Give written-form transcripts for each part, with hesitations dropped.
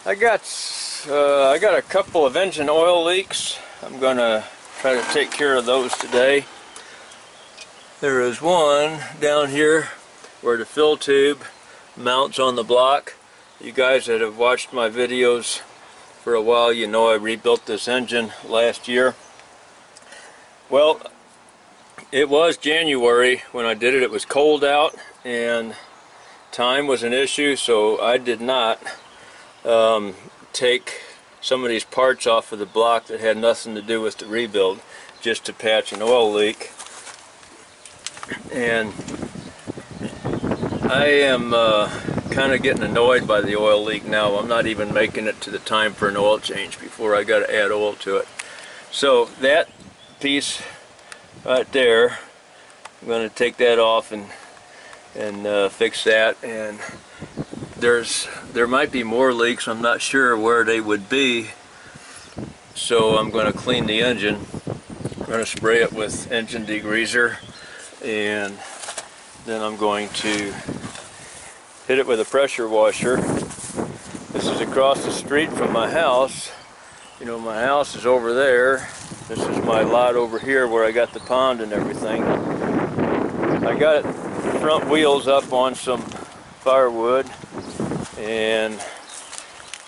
I got a couple of engine oil leaks. I'm gonna try to take care of those today. There is one down here where the fill tube mounts on the block. You guys that have watched my videos for a while, you know I rebuilt this engine last year. Well, it was January when I did it. It was cold out and time was an issue, so I did not take some of these parts off of the block that had nothing to do with the rebuild, just to patch an oil leak. And I am kind of getting annoyed by the oil leak now. I'm not even making it to the time for an oil change before I got to add oil to it. So that piece right there, I'm going to take that off and fix that. And there might be more leaks. I'm not sure where they would be, so I'm going to clean the engine. I'm going to spray it with engine degreaser, and then I'm going to hit it with a pressure washer. This is across the street from my house. You know, my house is over there. This is my lot over here where I got the pond and everything. I got the front wheels up on some firewood, and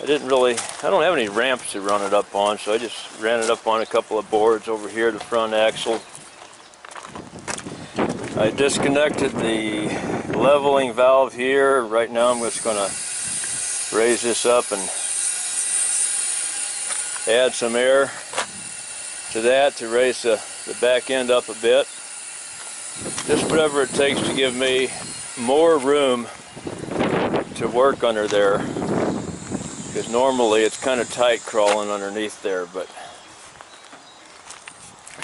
I don't have any ramps to run it up on, so I just ran it up on a couple of boards over here, the front axle. I disconnected the leveling valve here. Right now I'm just going to raise this up and add some air to that to raise the back end up a bit. Just whatever it takes to give me more room to work under there, because normally it's kind of tight crawling underneath there.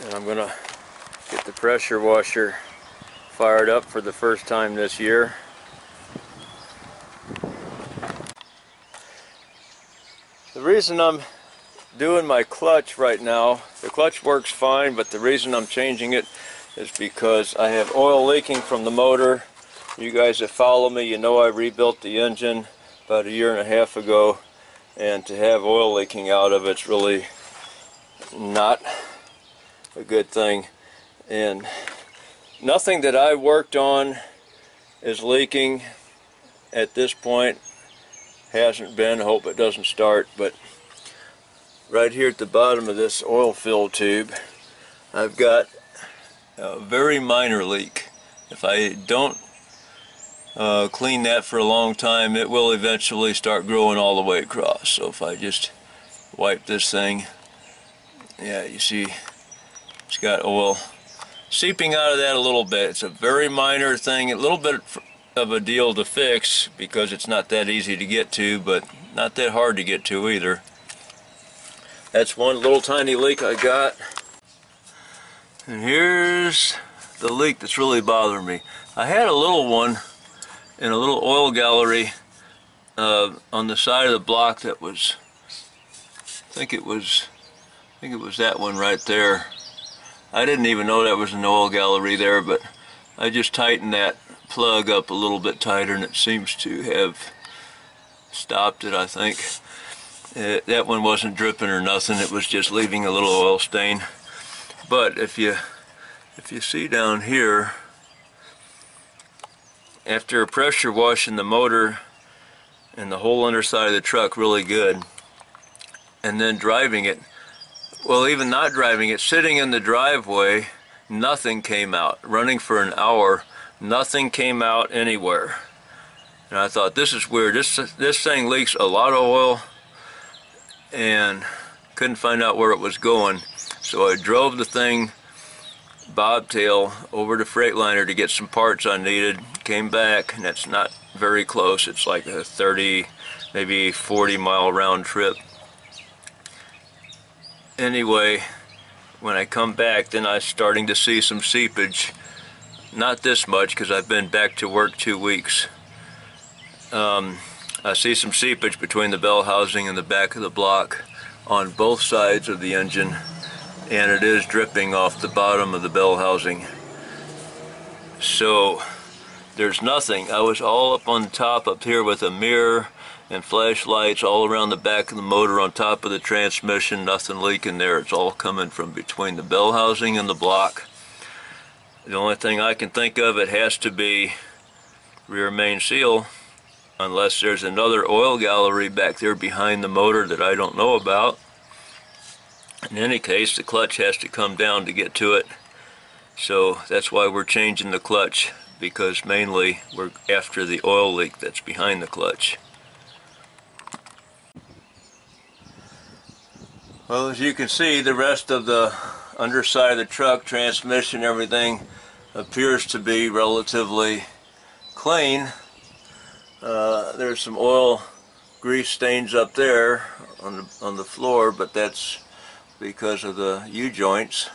And I'm gonna get the pressure washer fired up for the first time this year. The reason I'm doing my clutch right now, the clutch works fine, but the reason I'm changing it is because I have oil leaking from the motor. You guys that follow me, you know I rebuilt the engine about 1.5 years ago, and to have oil leaking out of it's really not a good thing. And nothing that I worked on is leaking at this point. Hasn't been. I hope it doesn't start. But right here at the bottom of this oil fill tube, I've got a very minor leak. If I don't clean that for a long time, it will eventually start growing all the way across. So if I just wipe this thing, yeah, you see it's got oil seeping out of that a little bit. It's a very minor thing, a little bit of a deal to fix because it's not that easy to get to, but not that hard to get to either. That's one little tiny leak I got. And here's the leak that's really bothering me. I had a little one in a little oil gallery on the side of the block that was, I think it was that one right there. I didn't even know that was an oil gallery there, but I just tightened that plug up a little bit tighter and it seems to have stopped it, I think. That one wasn't dripping or nothing, it was just leaving a little oil stain. But if you see down here, after pressure washing the motor and the whole underside of the truck really good, and then driving it, well, even not driving it, sitting in the driveway, nothing came out. Running for an hour, nothing came out anywhere. And I thought, this is weird. This thing leaks a lot of oil, and couldn't find out where it was going. So I drove the thing bobtail over to Freightliner to get some parts I needed. Came back, and that's not very close. It's like a 30, maybe 40 mile round trip. Anyway, when I come back, then I'm starting to see some seepage. Not this much, because I've been back to work 2 weeks. I see some seepage between the bell housing and the back of the block on both sides of the engine, and it is dripping off the bottom of the bell housing. So there's nothing. I was all up on top up here with a mirror and flashlights all around the back of the motor, on top of the transmission. Nothing leaking there. It's all coming from between the bell housing and the block. The only thing I can think of, it has to be rear main seal, unless there's another oil gallery back there behind the motor that I don't know about. In any case, the clutch has to come down to get to it. So that's why we're changing the clutch, because mainly we're after the oil leak that's behind the clutch. Well, as you can see, the rest of the underside of the truck, transmission, everything appears to be relatively clean. There's some oil grease stains up there on the floor, but that's because of the U-joints.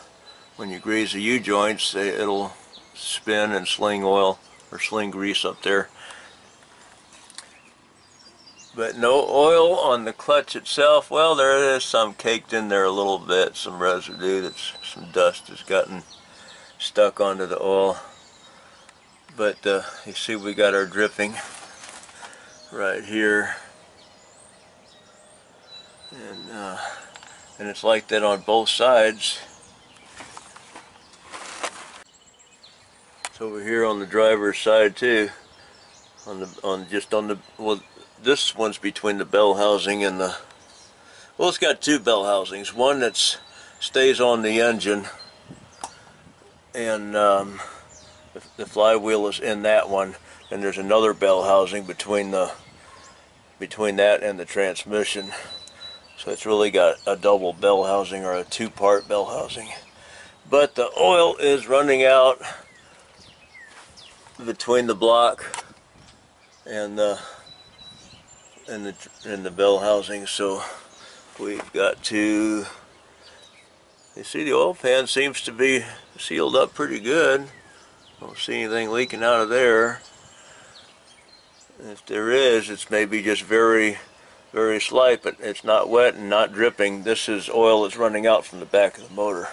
When you grease the U-joints, it'll spin and sling oil or sling grease up there. But no oil on the clutch itself. Well, there is some caked in there a little bit, some residue, some dust has gotten stuck onto the oil. But you see we got our dripping right here, and it's like that on both sides. It's over here on the driver's side too. Well, this one's between the bell housing and the, well, it's got two bell housings. One that stays on the engine, and the flywheel is in that one, and there's another bell housing between that and the transmission. So it's really got a double bell housing, or a two-part bell housing. But the oil is running out between the block and the bell housing, so we've got to, you see the oil pan seems to be sealed up pretty good. Don't see anything leaking out of there. If there is, it's maybe just very, very slight, but it's not wet and not dripping. This is oil that's running out from the back of the motor.